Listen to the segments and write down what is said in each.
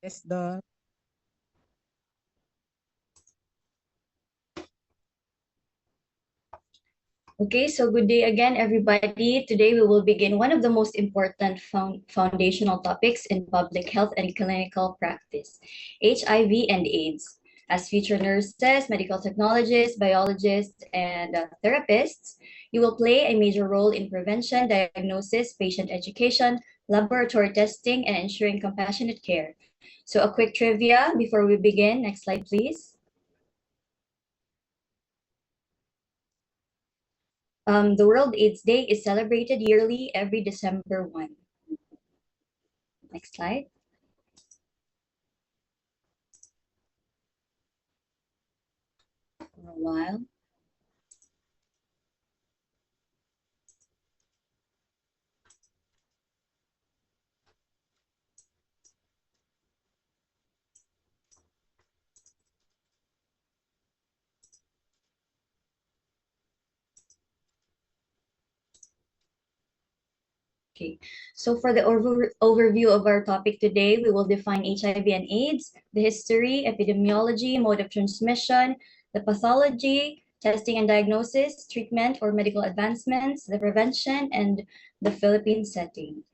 Is the Okay, so good day again, everybody. Today we will begin one of the most important foundational topics in public health and clinical practice, HIV and AIDS. As future nurses, medical technologists, biologists, and therapists, you will play a major role in prevention, diagnosis, patient education, laboratory testing, and ensuring compassionate care. So a quick trivia before we begin. Next slide, please. The World AIDS Day is celebrated yearly every December 1. Next slide. For a while. Okay, so for the overview of our topic today, we will define HIV and AIDS, the history, epidemiology, mode of transmission, the pathology, testing and diagnosis, treatment or medical advancements, the prevention, and the Philippine setting.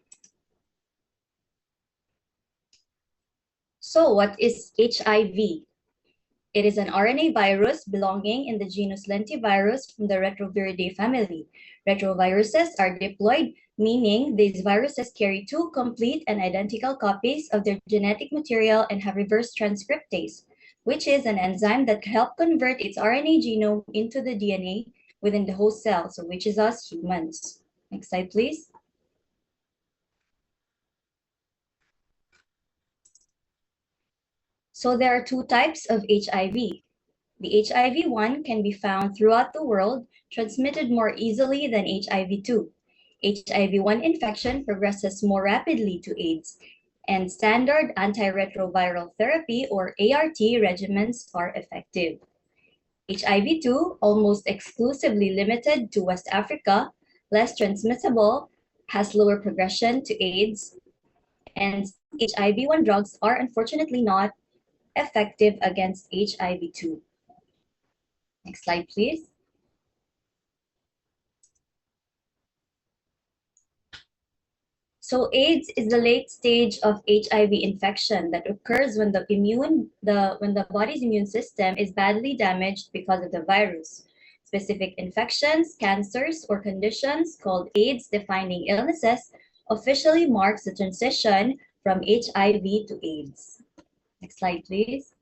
So what is HIV? It is an RNA virus belonging in the genus lentivirus from the Retroviridae family. Retroviruses are diploid, meaning these viruses carry two complete and identical copies of their genetic material and have reverse transcriptase, which is an enzyme that helps convert its RNA genome into the DNA within the host cell, so which is us humans. Next slide, please. So there are two types of HIV. The HIV-1 can be found throughout the world, transmitted more easily than HIV-2. HIV-1 infection progresses more rapidly to AIDS, and standard antiretroviral therapy or ART regimens are effective. HIV-2, almost exclusively limited to West Africa, less transmissible, has lower progression to AIDS, and HIV-1 drugs are unfortunately not effective against HIV-2. Next slide, please. So AIDS is the late stage of HIV infection that occurs when the body's immune system is badly damaged because of the virus. Specific infections, cancers, or conditions called AIDS-defining illnesses officially marks the transition from HIV to AIDS. Next slide, please.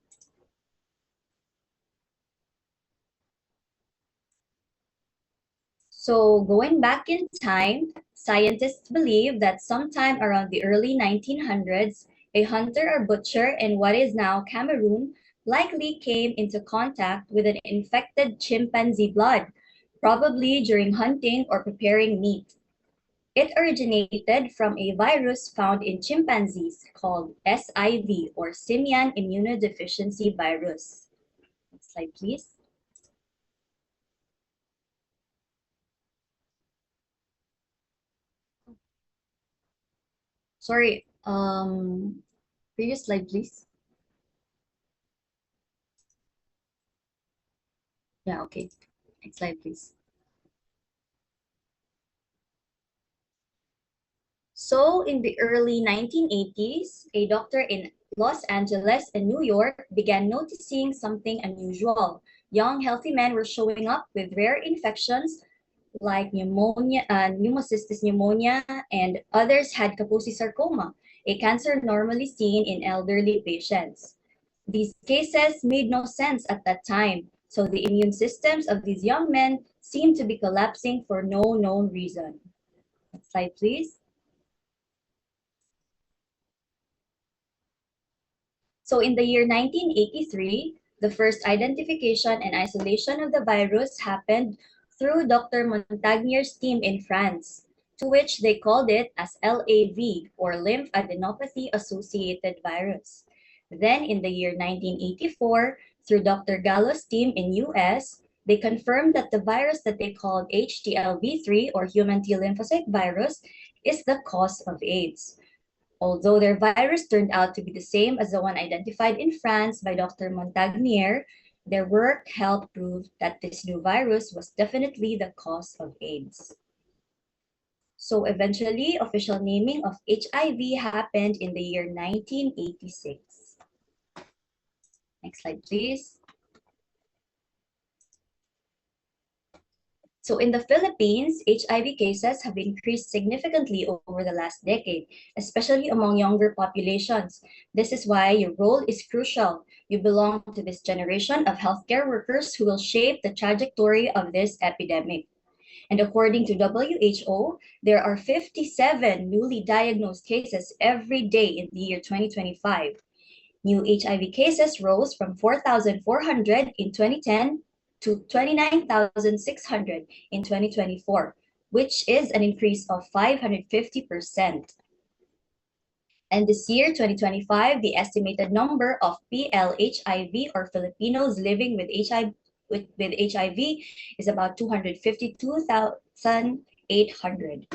So going back in time, scientists believe that sometime around the early 1900s, a hunter or butcher in what is now Cameroon likely came into contact with an infected chimpanzee blood, probably during hunting or preparing meat. It originated from a virus found in chimpanzees called SIV or simian immunodeficiency virus. Next slide, please. Sorry, previous slide, please. Yeah, okay. Next slide, please. So in the early 1980s, a doctor in Los Angeles and New York began noticing something unusual. Young, healthy men were showing up with rare infections like pneumonia, pneumocystis pneumonia, and others had Kaposi sarcoma, a cancer normally seen in elderly patients. These cases made no sense at that time, so the immune systems of these young men seemed to be collapsing for no known reason. Next slide, please. So in the year 1983, the first identification and isolation of the virus happened through Dr. Montagnier's team in France, to which they called it as LAV, or lymphadenopathy associated virus. Then in the year 1984, through Dr. Gallo's team in US, they confirmed that the virus that they called HTLV3 or human T lymphocyte virus is the cause of AIDS. Although their virus turned out to be the same as the one identified in France by Dr. Montagnier, their work helped prove that this new virus was definitely the cause of AIDS. So eventually, official naming of HIV happened in the year 1986. Next slide, please. So in the Philippines, HIV cases have increased significantly over the last decade, especially among younger populations. This is why your role is crucial. You belong to this generation of healthcare workers who will shape the trajectory of this epidemic. And according to WHO, there are 57 newly diagnosed cases every day in the year 2025. New HIV cases rose from 4,400 in 2010 to 29,600 in 2024, which is an increase of 550%. And this year, 2025, the estimated number of PLHIV or Filipinos living with HIV is about 252,800.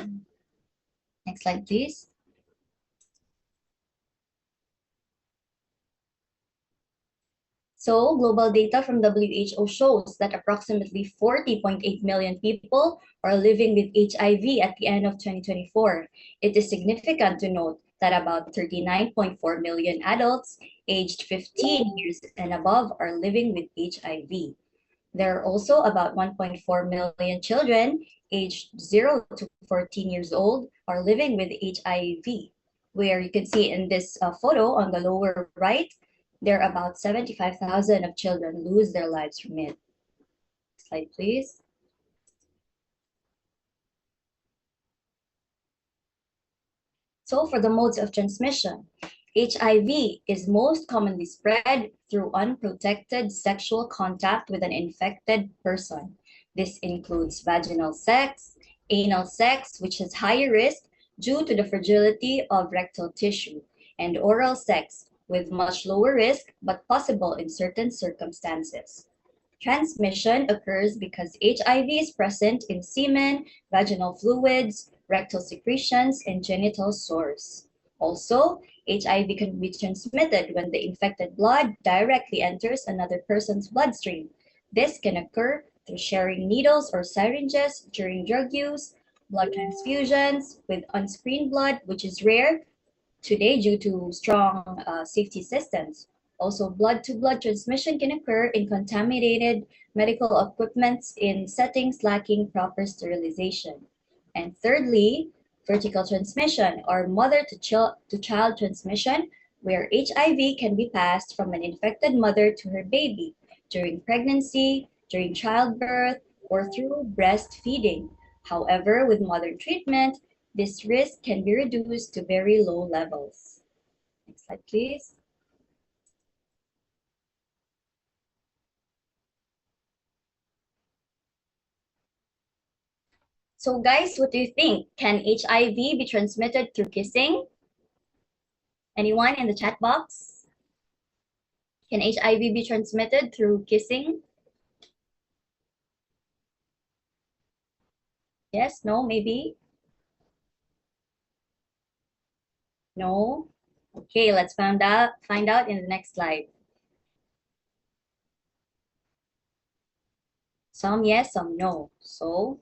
Next slide, please. So global data from WHO shows that approximately 40.8 million people are living with HIV at the end of 2024. It is significant to note that about 39.4 million adults aged 15 years and above are living with HIV. There are also about 1.4 million children aged 0 to 14 years old are living with HIV, where you can see in this photo on the lower right, there are about 75,000 of children lose their lives from it. Slide, please. So for the modes of transmission, HIV is most commonly spread through unprotected sexual contact with an infected person. This includes vaginal sex, anal sex, which is higher risk due to the fragility of rectal tissue, and oral sex, with much lower risk but possible in certain circumstances. Transmission occurs because HIV is present in semen, vaginal fluids, rectal secretions, and genital sores. Also, HIV can be transmitted when the infected blood directly enters another person's bloodstream. This can occur through sharing needles or syringes during drug use, blood transfusions with unscreened blood, which is rare today due to strong safety systems. Also, blood-to-blood transmission can occur in contaminated medical equipment in settings lacking proper sterilization. And thirdly, vertical transmission or mother-to-child transmission, where HIV can be passed from an infected mother to her baby during pregnancy, during childbirth, or through breastfeeding. However, with modern treatment, this risk can be reduced to very low levels. Next slide, please. So guys, what do you think? Can HIV be transmitted through kissing? Anyone in the chat box? Can HIV be transmitted through kissing? Yes, no, maybe? No? Okay, let's find out in the next slide. Some yes, some no. So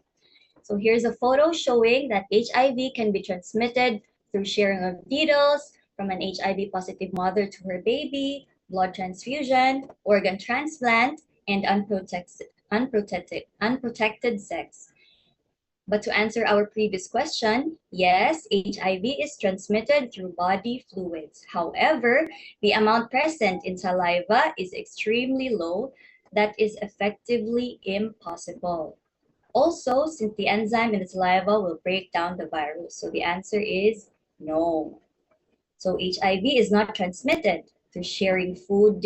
here's a photo showing that HIV can be transmitted through sharing of needles from an HIV positive mother to her baby, blood transfusion, organ transplant, and unprotected sex. But to answer our previous question, yes, HIV is transmitted through body fluids. However, the amount present in saliva is extremely low, that is effectively impossible. Also, since the enzyme in the saliva will break down the virus, so the answer is no. So HIV is not transmitted through sharing food,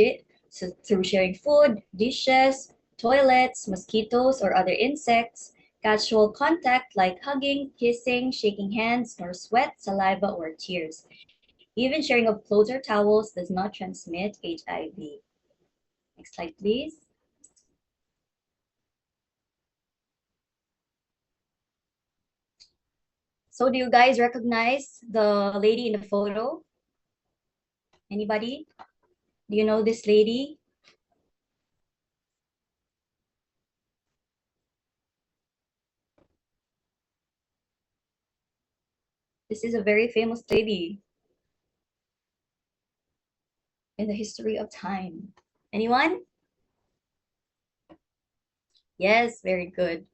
dishes, toilets, mosquitoes, or other insects, casual contact like hugging, kissing, shaking hands, nor sweat, saliva, or tears. Even sharing of clothes or towels does not transmit HIV. Next slide, please. So do you guys recognize the lady in the photo? Anybody? Do you know this lady? This is a very famous lady in the history of time. Anyone? Yes, very good.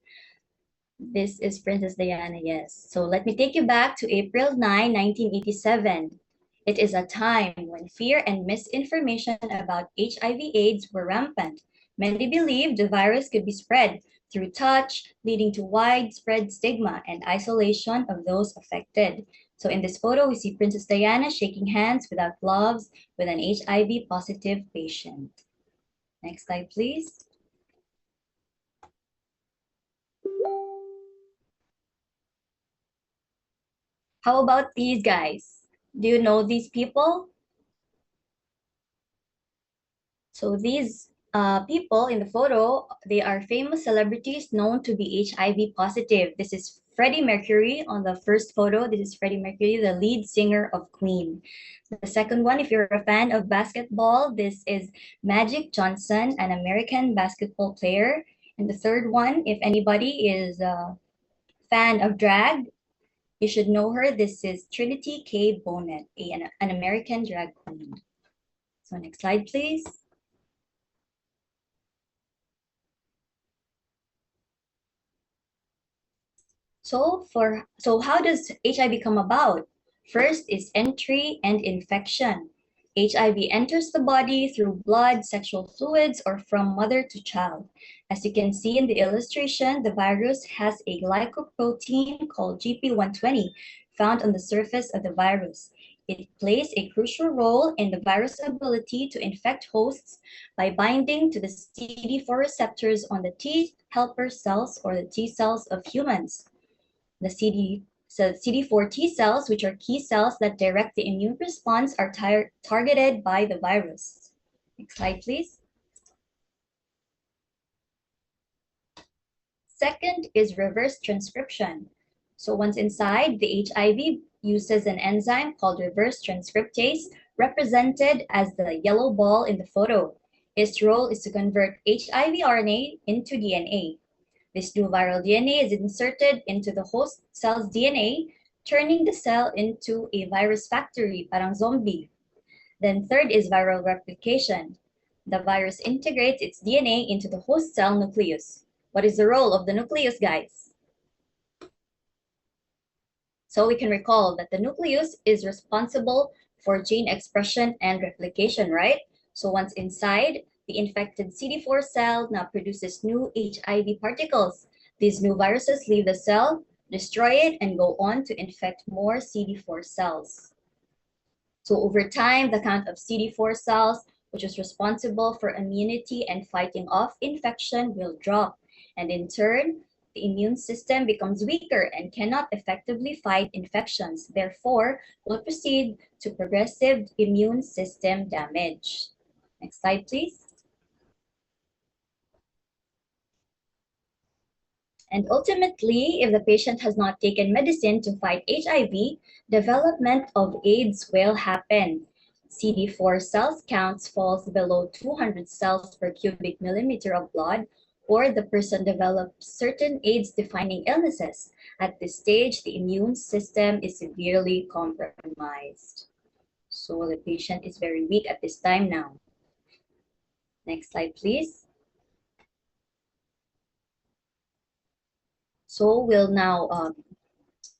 This is Princess Diana, yes. So let me take you back to April 9, 1987. It is a time when fear and misinformation about HIV/AIDS were rampant. Many believed the virus could be spread through touch, leading to widespread stigma and isolation of those affected. So in this photo, we see Princess Diana shaking hands without gloves with an HIV positive patient. Next slide, please. How about these guys? Do you know these people? So these people in the photo, they are famous celebrities known to be HIV positive. This is Freddie Mercury on the first photo. This is Freddie Mercury, the lead singer of Queen. The second one, if you're a fan of basketball, this is Magic Johnson, an American basketball player. And the third one, if anybody is a fan of drag, you should know her. This is Trinity K. Bonet, an American drag queen. So next slide, please. So how does HIV come about? First is entry and infection. HIV enters the body through blood, sexual fluids, or from mother to child. As you can see in the illustration, the virus has a glycoprotein called GP120 found on the surface of the virus. It plays a crucial role in the virus' ability to infect hosts by binding to the CD4 receptors on the T helper cells or the T cells of humans. The CD4 T cells, which are key cells that direct the immune response, are targeted by the virus. Next slide, please. Second is reverse transcription. So once inside, the HIV uses an enzyme called reverse transcriptase, represented as the yellow ball in the photo. Its role is to convert HIV RNA into DNA. This new viral DNA is inserted into the host cell's DNA, turning the cell into a virus factory, parang zombie. Then third is viral replication. The virus integrates its DNA into the host cell nucleus. What is the role of the nucleus, guys? So we can recall that the nucleus is responsible for gene expression and replication, right? So once inside, the infected CD4 cell now produces new HIV particles. These new viruses leave the cell, destroy it, and go on to infect more CD4 cells. So over time, the count of CD4 cells, which is responsible for immunity and fighting off infection, will drop. And in turn, the immune system becomes weaker and cannot effectively fight infections. Therefore, will proceed to progressive immune system damage. Next slide, please. And ultimately, if the patient has not taken medicine to fight HIV, development of AIDS will happen. CD4 cells counts falls below 200 cells per cubic millimeter of blood, or the person develops certain AIDS-defining illnesses. At this stage, the immune system is severely compromised. So the patient is very weak at this time now. Next slide, please. So we'll now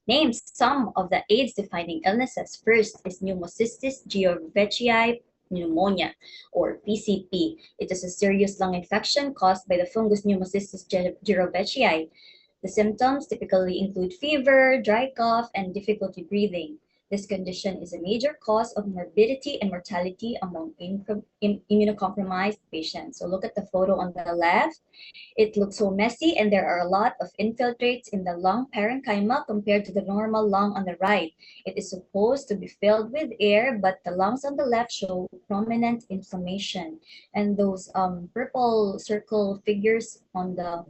name some of the AIDS-defining illnesses. First is pneumocystis jirovecii pneumonia, or PCP. It is a serious lung infection caused by the fungus Pneumocystis jirovecii. The symptoms typically include fever, dry cough, and difficulty breathing. This condition is a major cause of morbidity and mortality among immunocompromised patients. So look at the photo on the left. It looks so messy, and there are a lot of infiltrates in the lung parenchyma compared to the normal lung on the right. It is supposed to be filled with air, but the lungs on the left show prominent inflammation. And those purple circle figures on the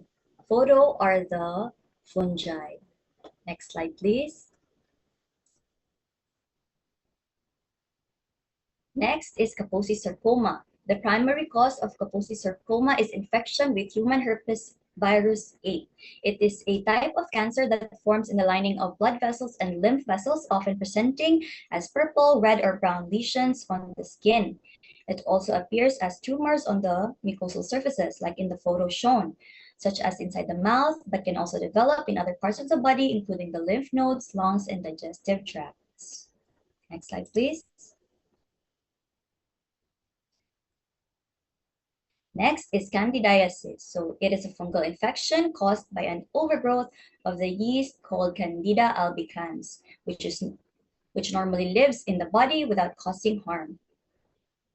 photo are the fungi. Next slide, please. Next is Kaposi sarcoma. The primary cause of Kaposi sarcoma is infection with human herpes virus 8. It is a type of cancer that forms in the lining of blood vessels and lymph vessels, often presenting as purple, red, or brown lesions on the skin. It also appears as tumors on the mucosal surfaces, like in the photo shown, such as inside the mouth, but can also develop in other parts of the body, including the lymph nodes, lungs, and digestive tracts. Next slide, please. Next is candidiasis. So it is a fungal infection caused by an overgrowth of the yeast called Candida albicans, which normally lives in the body without causing harm.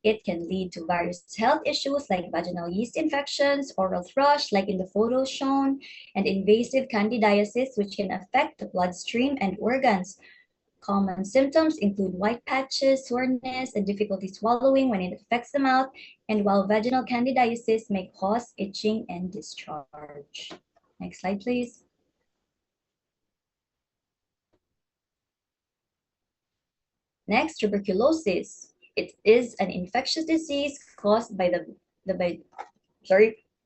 It can lead to various health issues like vaginal yeast infections, oral thrush, like in the photos shown, and invasive candidiasis, which can affect the bloodstream and organs. Common symptoms include white patches, soreness, and difficulty swallowing when it affects the mouth, and while vaginal candidiasis may cause itching and discharge. Next slide, please. Next, tuberculosis. It is an infectious disease caused by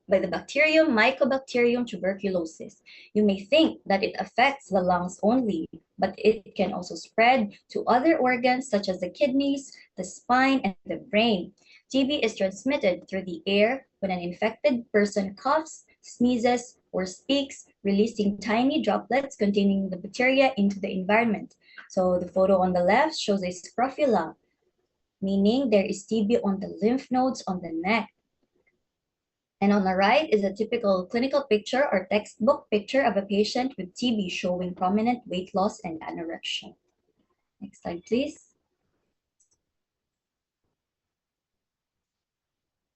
by the bacterium Mycobacterium tuberculosis. You may think that it affects the lungs only, but it can also spread to other organs such as the kidneys, the spine, and the brain. TB is transmitted through the air when an infected person coughs, sneezes, or speaks, releasing tiny droplets containing the bacteria into the environment. So the photo on the left shows a scrofula, meaning there is TB on the lymph nodes on the neck. And on the right is a typical clinical picture or textbook picture of a patient with TB showing prominent weight loss and anorexia. Next slide, please.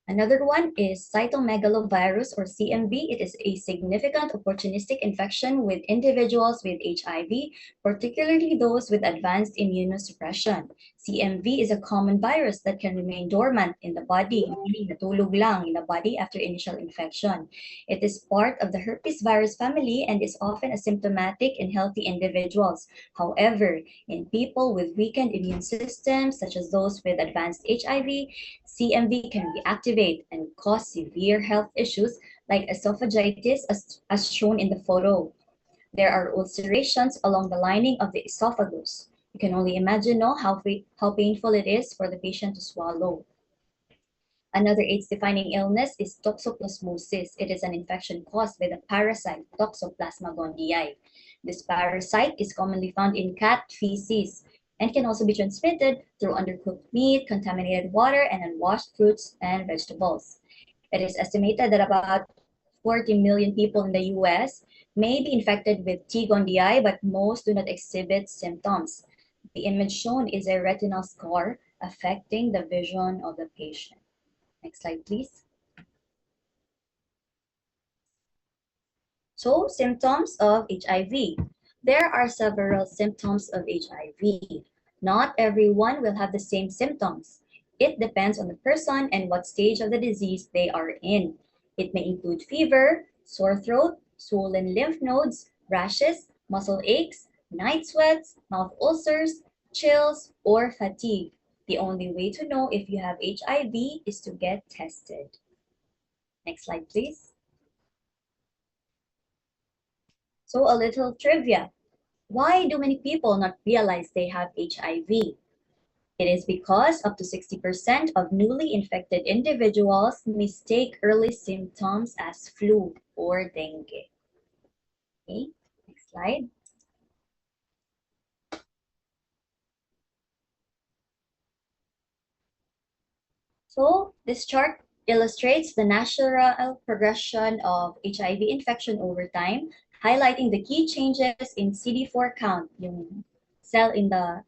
Another one is cytomegalovirus or CMV. It is a significant opportunistic infection with individuals with HIV, particularly those with advanced immunosuppression. CMV is a common virus that can remain dormant in the body, meaning natulog lang in the body after initial infection. It is part of the herpes virus family and is often asymptomatic in healthy individuals. However, in people with weakened immune systems, such as those with advanced HIV, CMV can reactivate and cause severe health issues like esophagitis as shown in the photo. There are ulcerations along the lining of the esophagus. You can only imagine how painful it is for the patient to swallow. Another AIDS-defining illness is toxoplasmosis. It is an infection caused by the parasite Toxoplasma gondii. This parasite is commonly found in cat feces and can also be transmitted through undercooked meat, contaminated water, and unwashed fruits and vegetables. It is estimated that about 40 million people in the US may be infected with T. gondii, but most do not exhibit symptoms. The image shown is a retinal scar affecting the vision of the patient. Next slide, please. So, symptoms of HIV. There are several symptoms of HIV. Not everyone will have the same symptoms. It depends on the person and what stage of the disease they are in. It may include fever, sore throat, swollen lymph nodes, rashes, muscle aches, night sweats, mouth ulcers, chills, or fatigue. The only way to know if you have HIV is to get tested. Next slide, please. So a little trivia. Why do many people not realize they have HIV? It is because up to 60% of newly infected individuals mistake early symptoms as flu or dengue. Okay, next slide. So this chart illustrates the natural progression of HIV infection over time, highlighting the key changes in CD4 count, yung cell in the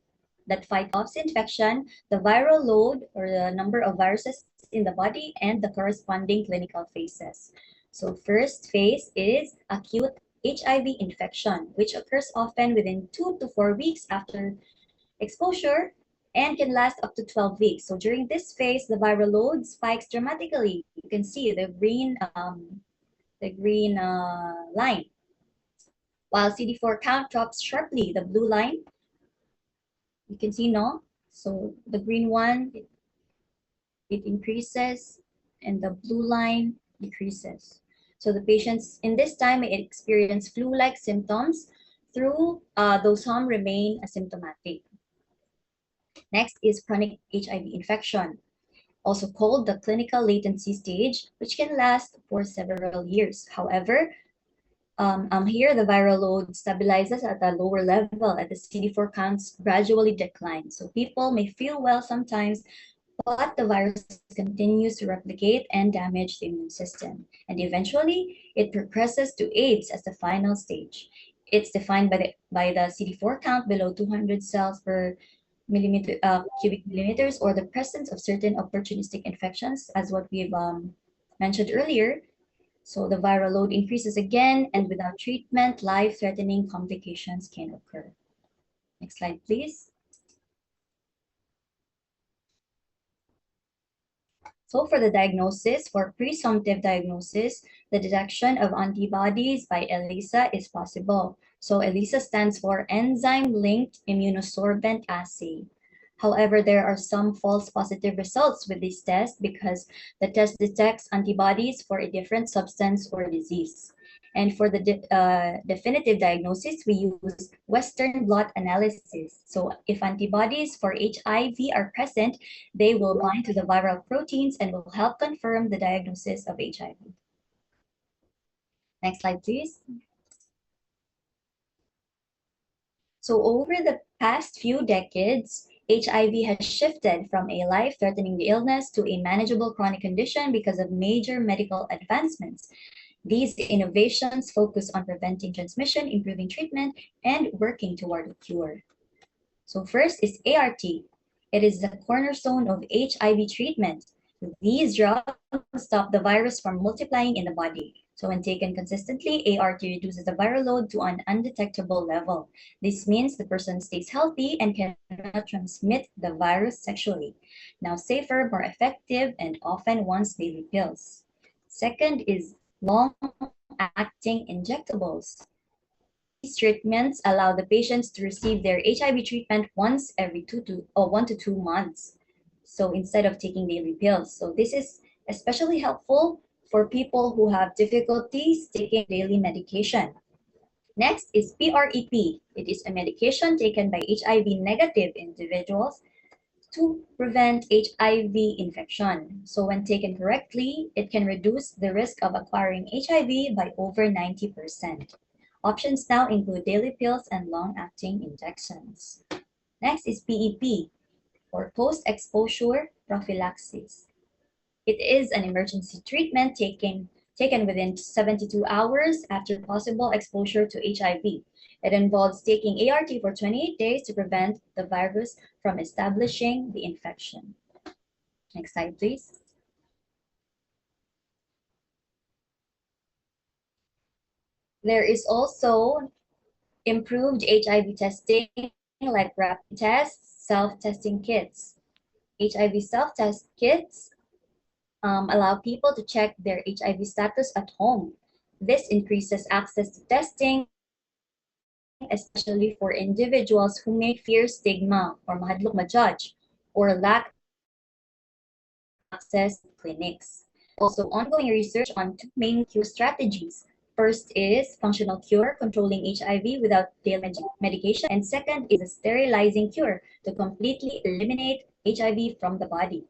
that fight off infection, the viral load or the number of viruses in the body, and the corresponding clinical phases. So first phase is acute HIV infection, which occurs often within 2 to 4 weeks after exposure and can last up to 12 weeks. So during this phase, the viral load spikes dramatically. You can see the green line, while CD4 count drops sharply, the blue line. You can see, no? So the green one, it increases, and the blue line decreases. So the patients in this time may experience flu-like symptoms through though some remain asymptomatic. Next is chronic HIV infection, also called the clinical latency stage, which can last for several years. However, here the viral load stabilizes at a lower level and the CD4 counts gradually decline. So people may feel well sometimes, but the virus continues to replicate and damage the immune system. And eventually, it progresses to AIDS as the final stage. It's defined by the CD4 count below 200 cells per cubic millimeters, or the presence of certain opportunistic infections, as what we've mentioned earlier. So the viral load increases again, and without treatment, life-threatening complications can occur. Next slide, please. So for the diagnosis, for presumptive diagnosis, the detection of antibodies by ELISA is possible. So ELISA stands for Enzyme-Linked Immunosorbent Assay. However, there are some false positive results with this test because the test detects antibodies for a different substance or disease. And for the definitive diagnosis, we use Western blot analysis. So if antibodies for HIV are present, they will bind to the viral proteins and will help confirm the diagnosis of HIV. Next slide, please. So over the past few decades, HIV has shifted from a life-threatening illness to a manageable chronic condition because of major medical advancements. These innovations focus on preventing transmission, improving treatment, and working toward a cure. So first is ART. It is the cornerstone of HIV treatment. These drugs stop the virus from multiplying in the body. So when taken consistently, ART reduces the viral load to an undetectable level. This means the person stays healthy and cannot transmit the virus sexually. Now safer, more effective, and often once daily pills. Second is long-acting injectables. These treatments allow the patients to receive their HIV treatment once every 1 to 2 months. So instead of taking daily pills. So this is especially helpful for people who have difficulties taking daily medication. Next is PrEP. It is a medication taken by HIV negative individuals to prevent HIV infection. So when taken correctly, it can reduce the risk of acquiring HIV by over 90%. Options now include daily pills and long-acting injections. Next is PEP, or post-exposure prophylaxis. It is an emergency treatment taken within 72 hours after possible exposure to HIV. It involves taking ART for 28 days to prevent the virus from establishing the infection. Next slide, please. There is also improved HIV testing like rapid tests, self-testing kits. HIV self-test kits allow people to check their HIV status at home. This increases access to testing, especially for individuals who may fear stigma or mahadlok ma-judge or lack access to clinics. Also, ongoing research on two main cure strategies. First is functional cure, controlling HIV without daily medication. And second is a sterilizing cure to completely eliminate HIV from the body.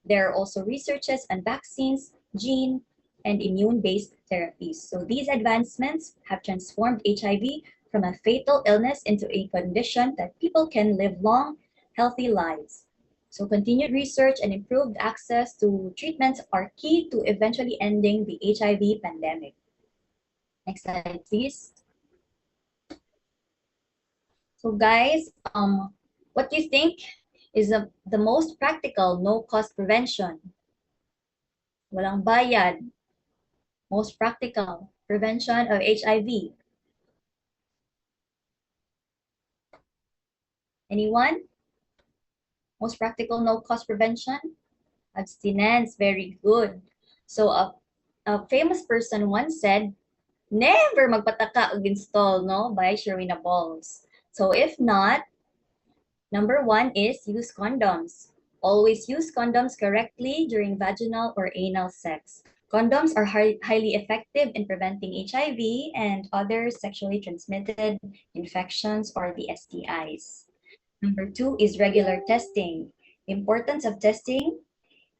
There are also researches on vaccines, gene, and immune-based therapies. So these advancements have transformed HIV from a fatal illness into a condition that people can live long, healthy lives. So continued research and improved access to treatments are key to eventually ending the HIV pandemic. Next slide, please. So guys, what do you think is the most practical no-cost prevention? Walang bayad. Most practical prevention of HIV. Anyone? Most practical no-cost prevention? Abstinence, very good. So a famous person once said, never magpataka og install, no, by Sherwina Balls. So if not, number one is use condoms. Always use condoms correctly during vaginal or anal sex. Condoms are highly effective in preventing HIV and other sexually transmitted infections or the STIs. Number two is regular testing. Importance of testing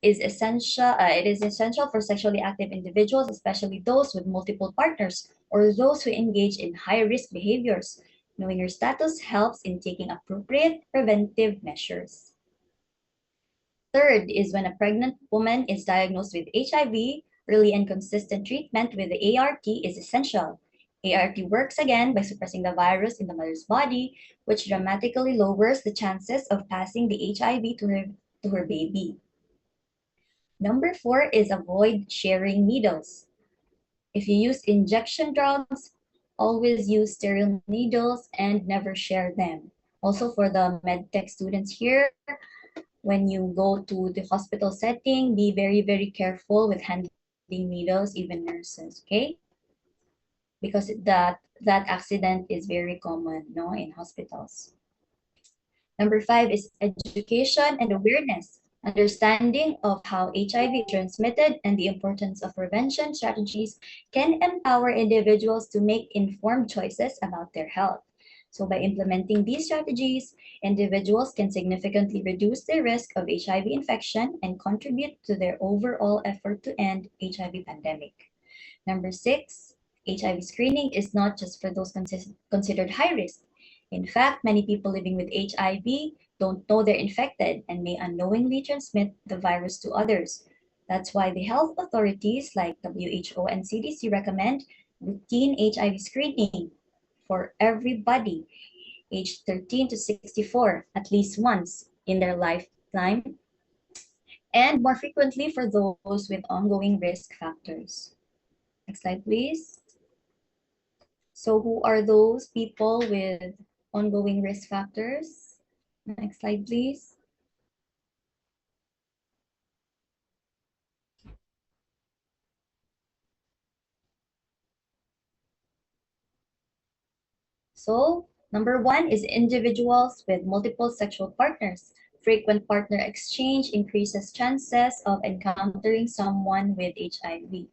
is essential. It is essential for sexually active individuals, especially those with multiple partners or those who engage in high-risk behaviors. Knowing your status helps in taking appropriate preventive measures. Third is when a pregnant woman is diagnosed with HIV, early and consistent treatment with the ART is essential. ART works again by suppressing the virus in the mother's body, which dramatically lowers the chances of passing the HIV to her baby. Number four is avoid sharing needles. If you use injection drugs, always use sterile needles and never share them. Also for the medtech students here, when you go to the hospital setting, be very, very careful with handling needles, even nurses, okay? Because that accident is very common, no, in hospitals. Number five is education and awareness. Understanding of how HIV is transmitted and the importance of prevention strategies can empower individuals to make informed choices about their health. So by implementing these strategies, individuals can significantly reduce their risk of HIV infection and contribute to their overall effort to end HIV pandemic. Number six, HIV screening is not just for those considered high risk. In fact, many people living with HIV don't know they're infected and may unknowingly transmit the virus to others. That's why the health authorities like WHO and CDC recommend routine HIV screening for everybody aged 13 to 64 at least once in their lifetime, and more frequently for those with ongoing risk factors. Next slide, please. So who are those people with ongoing risk factors? Next slide, please. So number one is individuals with multiple sexual partners. Frequent partner exchange increases chances of encountering someone with HIV.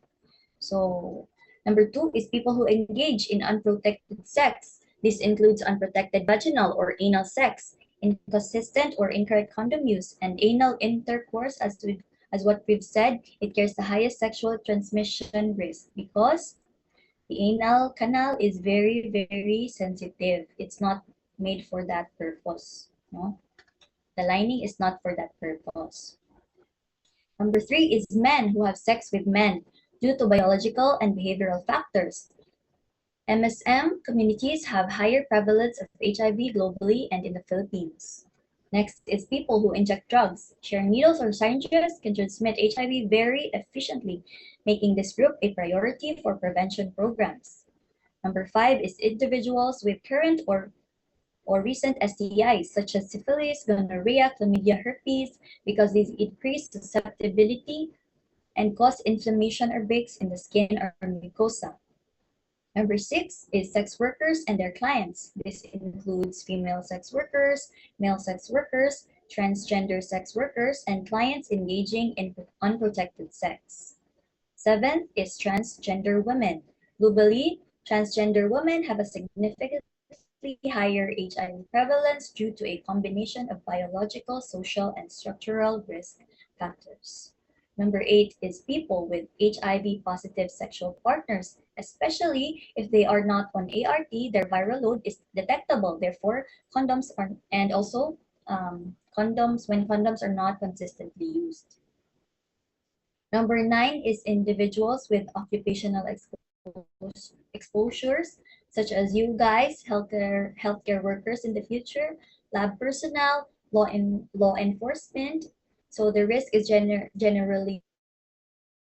So number two is people who engage in unprotected sex. This includes unprotected vaginal or anal sex, inconsistent or incorrect condom use, and anal intercourse. As what we've said, it carries the highest sexual transmission risk because the anal canal is very, very sensitive. It's not made for that purpose. No? The lining is not for that purpose. Number three is men who have sex with men due to biological and behavioral factors. MSM communities have higher prevalence of HIV globally and in the Philippines. Next is people who inject drugs. Sharing needles or syringes can transmit HIV very efficiently, making this group a priority for prevention programs. Number five is individuals with current or recent STIs such as syphilis, gonorrhea, chlamydia, herpes, because these increase susceptibility and cause inflammation or breaks in the skin or mucosa. Number six is sex workers and their clients. This includes female sex workers, male sex workers, transgender sex workers, and clients engaging in unprotected sex. Seventh is transgender women. Globally, transgender women have a significantly higher HIV prevalence due to a combination of biological, social, and structural risk factors. Number eight is people with HIV positive sexual partners, especially if they are not on ART, their viral load is detectable. Therefore, condoms are, and also condoms when condoms are not consistently used. Number nine is individuals with occupational exposures, such as you guys, healthcare workers in the future, lab personnel, law enforcement. So the risk is generally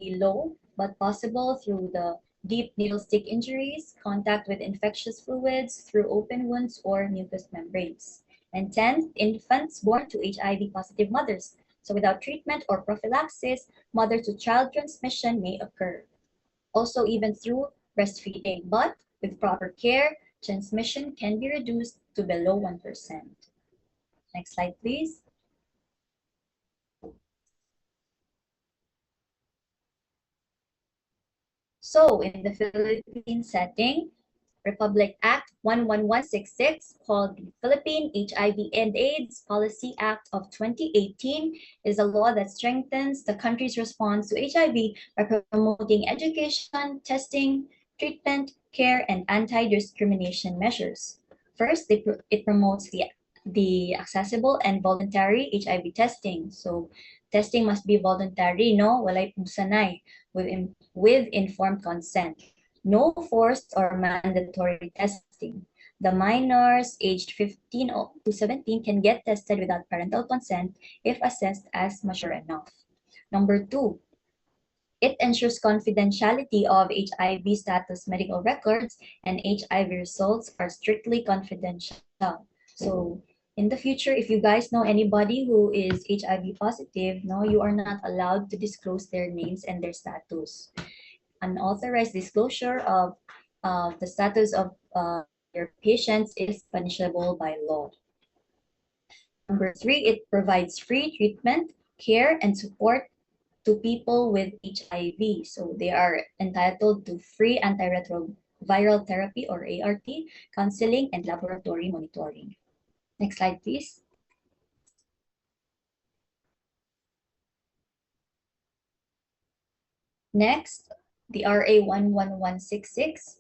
low, but possible through the deep needle stick injuries, contact with infectious fluids through open wounds or mucous membranes. And 10th, infants born to HIV positive mothers. So without treatment or prophylaxis, mother to child transmission may occur. Also, even through breastfeeding, but with proper care, transmission can be reduced to below 1%. Next slide, please. So in the Philippine setting, Republic Act 11166, called the Philippine HIV and AIDS Policy Act of 2018, is a law that strengthens the country's response to HIV by promoting education, testing, treatment, care, and anti-discrimination measures. First, it promotes the accessible and voluntary HIV testing. So, testing must be voluntary, no? Walay pugsanay, with informed consent. No forced or mandatory testing. The minors aged 15 to 17 can get tested without parental consent if assessed as mature enough. Number two, it ensures confidentiality of HIV status medical records, and HIV results are strictly confidential. So in the future, if you guys know anybody who is HIV positive, no, you are not allowed to disclose their names and their status. Unauthorized disclosure of the status of your patients is punishable by law. Number three, it provides free treatment, care, and support to people with HIV. So they are entitled to free antiretroviral therapy or ART, counseling, and laboratory monitoring. Next slide, please. Next, the RA 11166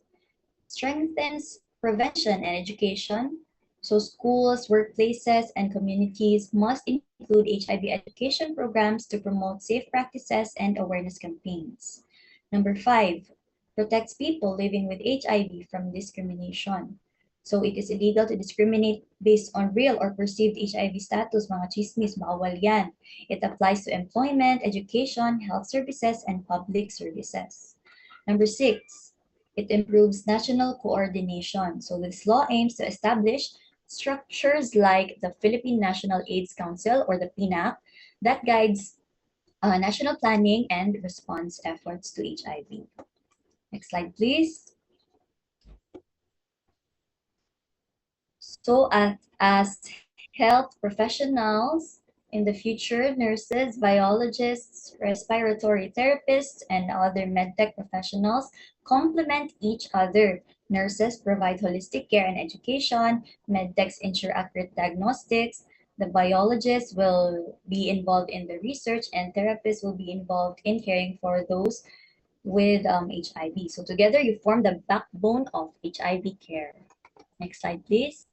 strengthens prevention and education. So schools, workplaces, and communities must include HIV education programs to promote safe practices and awareness campaigns. Number five, protects people living with HIV from discrimination. So it is illegal to discriminate based on real or perceived HIV status, mga chismis, bawal yan. It applies to employment, education, health services, and public services. Number six, it improves national coordination. So this law aims to establish structures like the Philippine National AIDS Council or the PNAC that guides national planning and response efforts to HIV. Next slide, please. So as health professionals, in the future, nurses, biologists, respiratory therapists, and other medtech professionals complement each other. Nurses provide holistic care and education, medtechs ensure accurate diagnostics, the biologists will be involved in the research, and therapists will be involved in caring for those with HIV. So together you form the backbone of HIV care. Next slide, please.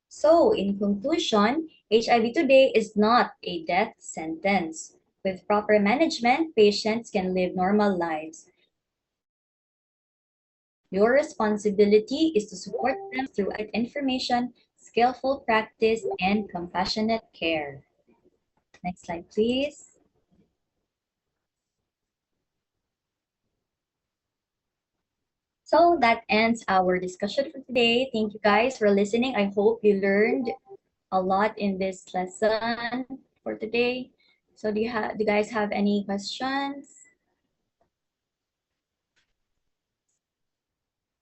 So, in conclusion, HIV today is not a death sentence. With proper management, patients can live normal lives. Your responsibility is to support them through information, skillful practice, and compassionate care. Next slide, please. So that ends our discussion for today. Thank you guys for listening. I hope you learned a lot in this lesson for today. So do you guys have any questions?